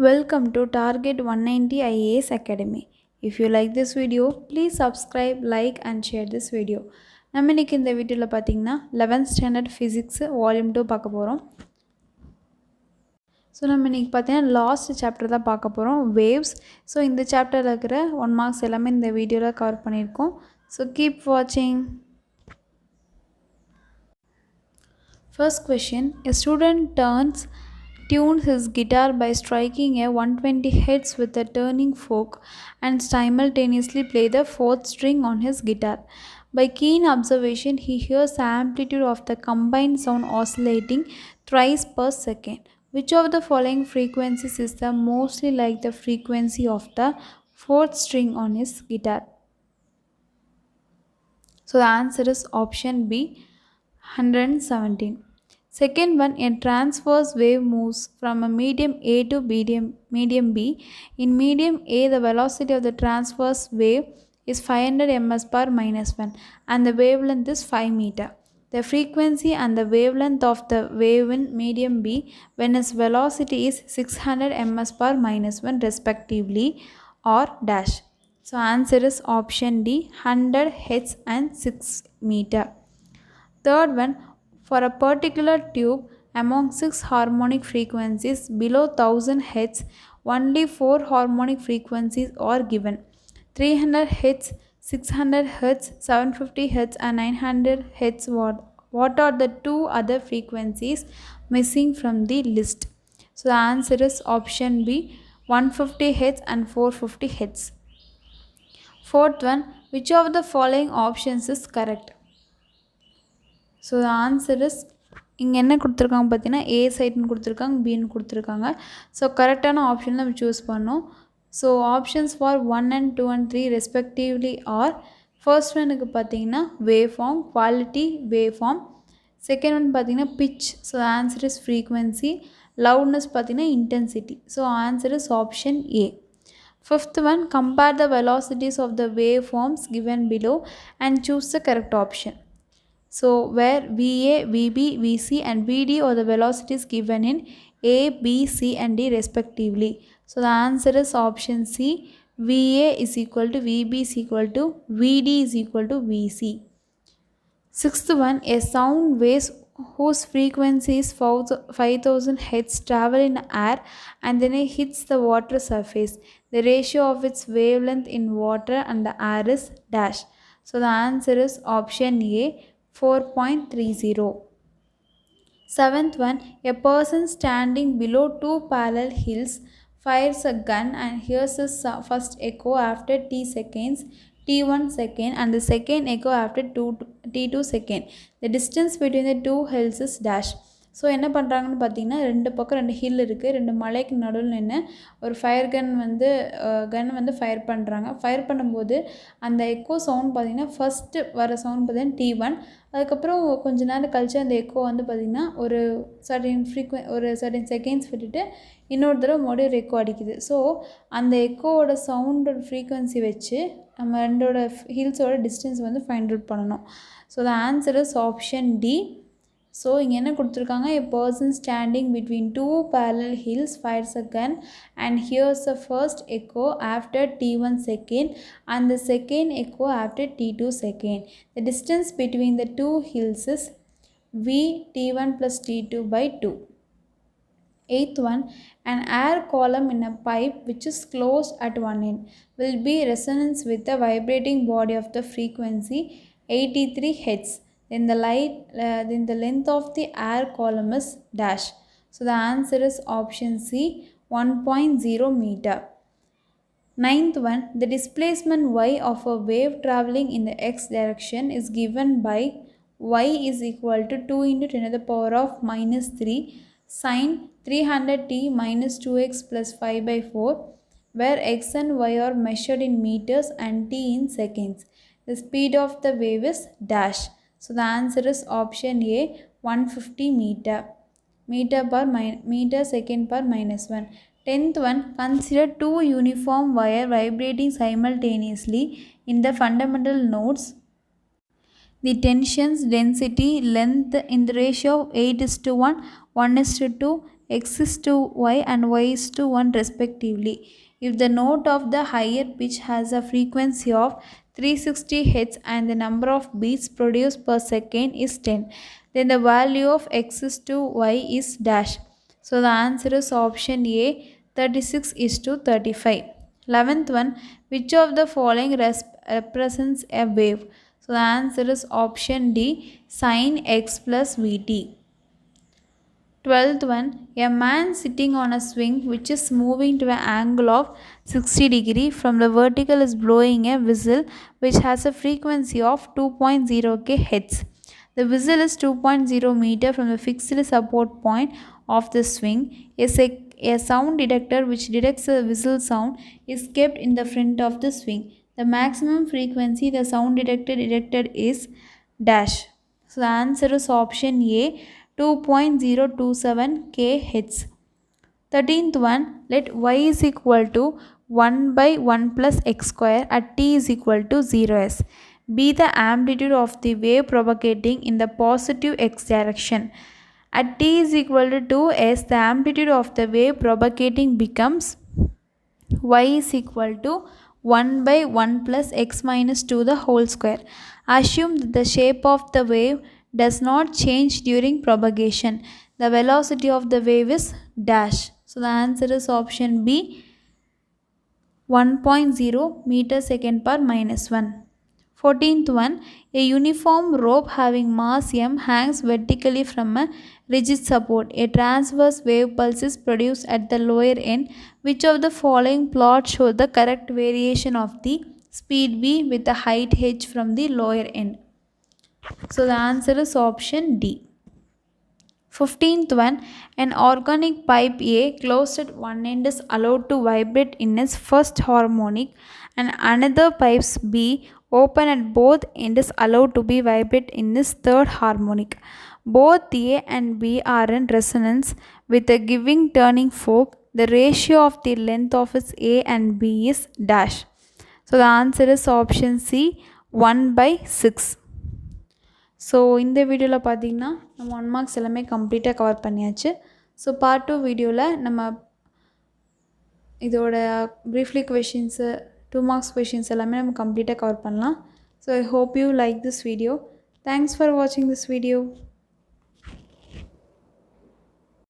Welcome to Target 190 IAS Academy. If you like this video, please subscribe, like and share this video. நம்ம இன்னைக்கு இந்த வீடியோவில் பார்த்தீங்கன்னா 11th standard physics volume 2 பார்க்க போகிறோம். ஸோ நம்ம இன்றைக்கி பார்த்தீங்கன்னா லாஸ்ட் சாப்டர் தான் பார்க்க போகிறோம், வேவ்ஸ். ஸோ இந்த சாப்டரில் இருக்கிற 1 மார்க்ஸ் எல்லாமே இந்த வீடியோவில் கவர் பண்ணியிருக்கோம். ஸோ கீப் வாட்சிங். First question, a student tunes his guitar by striking a 120 Hz with a turning fork and simultaneously play the fourth string on his guitar. By keen observation, he hears the amplitude of the combined sound oscillating thrice per second. Which of the following frequencies is the mostly like the frequency of the fourth string on his guitar? So the answer is option B, 117. Second one, a transverse wave moves from a medium A to medium B. In medium A, the velocity of the transverse wave is 500 ms per minus 1 and the wavelength is 5 meter. The frequency and the wavelength of the wave in medium B when its velocity is 600 ms per minus 1 respectively or dash. So answer is option D, 100 Hz and 6 meter. Third one, for a particular tube among 6 harmonic frequencies below 1000 Hz, only 4 harmonic frequencies are given: 300 Hz, 600 Hz, 750 Hz and 900 Hz. What are the 2 other frequencies missing from the list? So the answer is option B, 150 Hz and 450 Hz. Fourth one, which of the following options is correct? So answer is இங்கே என்ன கொடுத்துருக்காங்க பார்த்தீங்கன்னா ஏ சைட்னு கொடுத்துருக்காங்க, பின்னு கொடுத்துருக்காங்க. So கரெக்டான option நம்ம choose பண்ணோம். So options for 1 and 2 and 3 respectively are, first ஒனுக்கு பார்த்தீங்கன்னா wave form, quality wave form. Second one பார்த்தீங்கன்னா pitch, so answer is frequency. Loudness பார்த்தீங்கன்னா intensity. So answer is option A. Fifth one, compare the velocities of the wave forms given below and choose the correct option. So where VA, VB, VC and VD are the velocities given in A, B, C and D respectively. So the answer is option C. VA is equal to VB is equal to VD is equal to VC. Sixth one, a sound wave whose frequency is 5000 Hz travel in air and then it hits the water surface. The ratio of its wavelength in water and the air is dash. So the answer is option A, 4.30. Seventh one, a person standing below 2 parallel hills fires a gun and hears the first echo after t seconds, t1 second and the second echo after t2 second. The distance between the two hills is dash. So என்ன பண்ணுறாங்கன்னு பார்த்தீங்கன்னா, ரெண்டு பக்கம் 2 hill இருக்குது, 2 மலைக்கு நடுவில் நின்று ஒரு ஃபயர் கன் வந்து ஃபயர் பண்ணுறாங்க. ஃபயர் பண்ணும்போது அந்த எக்கோ சவுண்ட் பார்த்திங்கன்னா ஃபஸ்ட்டு வர சவுண்ட் பார்த்திங்கன்னா T1, அதுக்கப்புறம் கொஞ்ச நேரம் கழித்து அந்த எக்கோ வந்து பார்த்திங்கன்னா ஒரு சர்டன் செகண்ட்ஸ் விட்டுட்டு இன்னொரு தடவை மறுபடியும் ஒரு எக்கோ அடிக்குது. ஸோ அந்த எக்கோவோட சவுண்டோட ஃப்ரீக்வன்சி வச்சு நம்ம ரெண்டோட ஹில்ஸோட டிஸ்டன்ஸ் வந்து ஃபைண்ட் அவுட் பண்ணணும். So the answer is option D. ஸோ இங்கே என்ன கொடுத்துருக்காங்க, a person standing between 2 parallel hills fires a gun and hears the first echo after t1 second and the second echo after t2 second. The distance between the two hills is v t1 plus t2 by 2. Eighth one, an air column in a pipe which is closed at one end will be resonance with the vibrating body of the frequency 83 Hz. Then the length of the air column is dash. So the answer is option C, 1.0 meter. Ninth one, the displacement y of a wave traveling in the x direction is given by y is equal to 2 into 10 to the power of minus 3 sin 300t minus 2x plus 5 by 4, where x and y are measured in meters and t in seconds. The speed of the wave is dash. So the answer is option A, 150 meter second per minus 1. 10th one, consider 2 uniform wire vibrating simultaneously in the fundamental nodes. The tensions, density, length in the ratio of 8:1, 1:2, x is to y and y is to 1 respectively. If the note of the higher pitch has a frequency of 360 Hz and the number of beats produced per second is 10, then the value of x is to y is dash. So the answer is option A, 36 is to 35. 11th one, which of the following represents a wave? So the answer is option D, sin x plus vt. 12th one, a man sitting on a swing which is moving to an angle of 60 degree from the vertical is blowing a whistle which has a frequency of 2.0 kHz. The whistle is 2.0 meter from the fixed support point of the swing. A sound detector which detects a whistle sound is kept in the front of the swing. The maximum frequency the sound detector detected is dash. So the answer is option A, 2.027 kHz. 13th one, let y is equal to 1 by 1 plus x square at t is equal to 0s. Be the amplitude of the wave propagating in the positive x direction. At t is equal to 2s, the amplitude of the wave propagating becomes y is equal to 1 by 1 plus x minus 2 the whole square. Assume that the shape of the wave does not change during propagation. The velocity of the wave is dash. So the answer is option B, 1.0 meter second per minus 1. 14th one, a uniform rope having mass m hangs vertically from a rigid support. A transverse wave pulse is produced at the lower end. Which of the following plots show the correct variation of the speed v with the height h from the lower end? So the answer is option D. 15th one, an organic pipe A closed at one end is allowed to vibrate in its first harmonic and another pipes B open at both ends is allowed to be vibrate in its third harmonic. Both A and B are in resonance with a giving turning fork. The ratio of the length of its A and B is dash. So the answer is option C, 1 by 6. So இந்த வீடியோவில் பார்த்திங்கன்னா நம்ம 1 marks எல்லாமே கம்ப்ளீட்டாக cover பண்ணியாச்சு. So part 2 வீடியோவில் நம்ம இதோட ப்ரீஃப்லி கொஷின்ஸு 2 மார்க்ஸ் கொஷின்ஸ் எல்லாமே நம்ம கம்ப்ளீட்டாக கவர் பண்ணலாம். So I hope you like this video. Thanks for வாட்சிங் திஸ் வீடியோ.